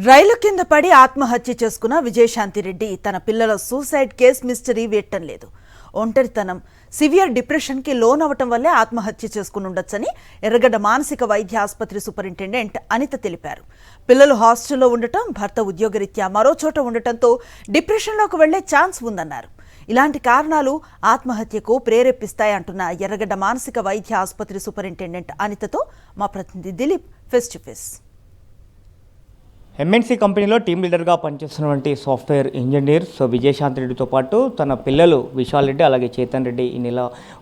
రైలు కింద పడి ఆత్మహత్య చేసుకున్న విజయశాంతిరెడ్డి తన పిల్లల సూసైడ్ కేస్ మిస్టరీ వేయటం లేదు. ఒంటరితనం, సివియర్ డిప్రెషన్కి లోనవటం వల్లే ఆత్మహత్య చేసుకుని ఉండొచ్చని ఎర్రగడ్డ మానసిక వైద్య ఆసుపత్రి సూపరింటెండెంట్ అనిత తెలిపారు. పిల్లలు హాస్టల్లో ఉండటం, భర్త ఉద్యోగరీత్యా మరో చోట ఉండటంతో డిప్రెషన్లోకి వెళ్లే ఛాన్స్ ఉందన్నారు. ఇలాంటి కారణాలు ఆత్మహత్యకు ప్రేరేపిస్తాయంటున్న ఎర్రగడ్డ మానసిక వైద్య ఆసుపత్రి సూపరింటెండెంట్ అనితతో మా ప్రతినిధి Dilip face to face. MNC కంపెనీలో టీమ్ లీడర్గా పనిచేస్తున్నటువంటి సాఫ్ట్వేర్ ఇంజనీర్ విజయశాంతి రెడ్డితో పాటు తన పిల్లలు విశాల్ రెడ్డి అలాగే చేతన్ రెడ్డి ఈ నెల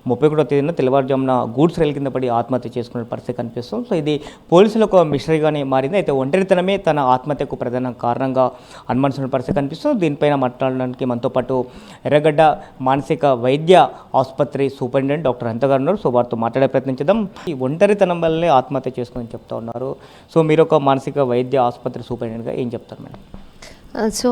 31వ తేదీన తెల్లవారుజామున గూడ్స్ రైలు కింద పడి ఆత్మహత్య చేసుకునే పరిస్థితి కనిపిస్తుంది. సో ఇది పోలీసులకు మిస్టరీగానే మారింది. అయితే ఒంటరితనమే తన ఆత్మహత్యకు ప్రధాన కారణంగా అనుమానిస్తున్న పరిస్థితి కనిపిస్తుంది. దీనిపైన మాట్లాడడానికి మనతో పాటు ఎర్రగడ్డ మానసిక వైద్య ఆసుపత్రి సూపరింటెండెంట్ డాక్టర్ అనిత గారు ఉన్నారు. సో వారితో మాట్లాడే ప్రయత్నించడం. ఈ ఒంటరితనం వల్లనే ఆత్మహత్య చేసుకుని చెప్తా ఉన్నారు. సో మీరు ఒక మానసిక వైద్య ఆసుపత్రి సూపరింటెండెంట్గా ఏం చెప్తారు మేడం? సో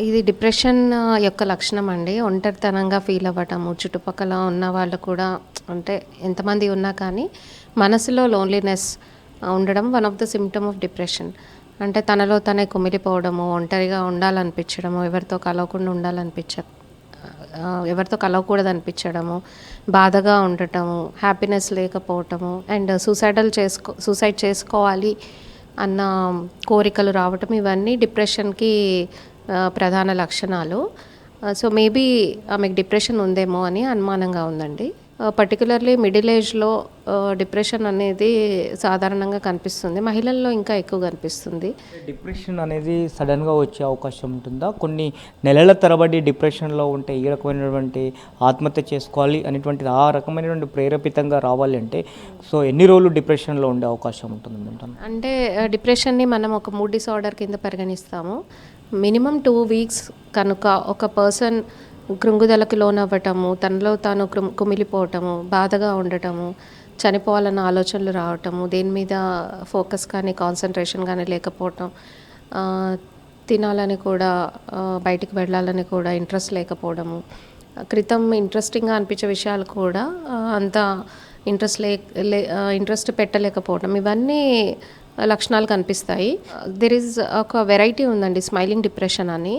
ఇది డిప్రెషన్ యొక్క లక్షణం అండి. ఒంటరితనంగా ఫీల్ అవ్వటము, చుట్టుపక్కల ఉన్న వాళ్ళు కూడా అంటే ఎంతమంది ఉన్నా కానీ మనసులో లోన్లీనెస్ ఉండడం one of the symptom of depression. అంటే తనలో తనే కుమిలిపోవడము, ఒంటరిగా ఉండాలనిపించడము, ఎవరితో కలవకూడదు అనిపించడము, బాధగా ఉండటము, హ్యాపీనెస్ లేకపోవటము అండ్ సూసైడ్ చేసుకోవాలి అన్న కోరికలు రావటం, ఇవన్నీ డిప్రెషన్కి ప్రధాన లక్షణాలు. సో మేబీ ఆమెకు డిప్రెషన్ ఉందేమో అని అనుమానంగా ఉందండి. పర్టికులర్లీ మిడిల్ ఏజ్లో డిప్రెషన్ అనేది సాధారణంగా కనిపిస్తుంది, మహిళల్లో ఇంకా ఎక్కువ కనిపిస్తుంది. డిప్రెషన్ అనేది సడన్గా వచ్చే అవకాశం ఉంటుందా? కొన్ని నెలల తరబడి డిప్రెషన్లో ఉంటే ఈ రకమైనటువంటి ఆత్మహత్య చేసుకోవాలి అనేటువంటిది ఆ రకమైనటువంటి ప్రేరేపితంగా రావాలి అంటే సో ఎన్ని రోజులు డిప్రెషన్లో ఉండే అవకాశం ఉంటుంది? అంటే డిప్రెషన్ని మనం ఒక మూడ్ డిసార్డర్ కింద పరిగణిస్తాము. మినిమం 2 వీక్స్ కనుక ఒక పర్సన్ కృంగుదలకు లోనవ్వటము, తనలో తాను కుమిలిపోవటము, బాధగా ఉండటము, చనిపోవాలన్న ఆలోచనలు రావటము, దేని మీద ఫోకస్ కానీ కాన్సన్ట్రేషన్ కానీ లేకపోవటం, తినాలని కూడా బయటికి వెళ్ళాలని కూడా ఇంట్రెస్ట్ లేకపోవడము, క్రితం ఇంట్రెస్టింగ్గా అనిపించే విషయాలు కూడా అంత ఇంట్రెస్ట్ పెట్టలేకపోవడం, ఇవన్నీ లక్షణాలు కనిపిస్తాయి. దెర్ ఈజ్ ఒక వెరైటీ ఉందండి, స్మైలింగ్ డిప్రెషన్ అని.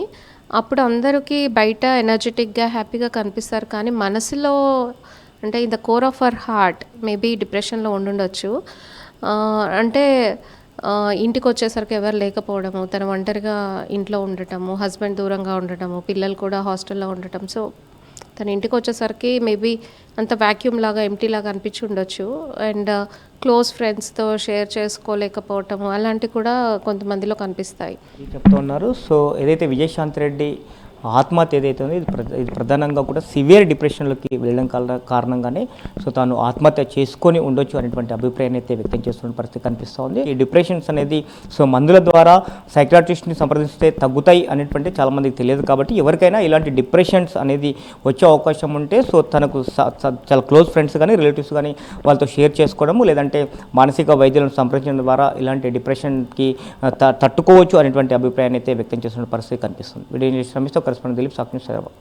అప్పుడు అందరికీ బయట ఎనర్జెటిక్గా హ్యాపీగా కనిపిస్తారు, కానీ మనసులో అంటే in the core of our heart maybe డిప్రెషన్లో ఉండుండొచ్చు. అంటే ఇంటికి వచ్చేసరికి ఎవరు లేకపోవడము, తన ఒంటరిగా ఇంట్లో ఉండటము, హస్బెండ్ దూరంగా ఉండటము, పిల్లలు కూడా హాస్టల్లో ఉండటం. సో తన ఇంటికి వచ్చేసరికి మేబీ అంత వ్యాక్యూమ్ లాగా ఎంటీ లాగా అనిపించి ఉండొచ్చు. అండ్ క్లోజ్ ఫ్రెండ్స్తో షేర్ చేసుకోలేకపోవటము అలాంటివి కూడా కొంతమందిలో కనిపిస్తాయి చెప్తూ ఉన్నారు. సో ఏదైతే విజయశాంతి రెడ్డి ఆత్మహత్య ఏదైతే ఉందో ఇది ప్రధానంగా కూడా సివియర్ డిప్రెషన్లోకి వెళ్ళడం కారణంగానే సో తాను ఆత్మహత్య చేసుకొని ఉండొచ్చు అనేటువంటి అభిప్రాయాన్ని అయితే వ్యక్తం చేస్తున్న పరిస్థితి కనిపిస్తూ ఉంది. ఈ డిప్రెషన్స్ అనేది సో మందుల ద్వారా సైకియాట్రిస్ట్ని సంప్రదిస్తే తగ్గుతాయి అనేటువంటి చాలామందికి తెలియదు. కాబట్టి ఎవరికైనా ఇలాంటి డిప్రెషన్స్ అనేది వచ్చే అవకాశం ఉంటే సో తనకు చాలా క్లోజ్ ఫ్రెండ్స్ కానీ రిలేటివ్స్ కానీ వాళ్ళతో షేర్ చేసుకోవడము, లేదంటే మానసిక వైద్యులను సంప్రదించడం ద్వారా ఇలాంటి డిప్రెషన్కి తట్టుకోవచ్చు అనేటువంటి అభిప్రాయాన్ని అయితే వ్యక్తం చేస్తున్న పరిస్థితి కనిపిస్తుంది. వీడియో శ్రమిస్తూ కరెస్పాండెంట్ దిలీప్, సాక్షి న్యూస్, హైదరాబాద్.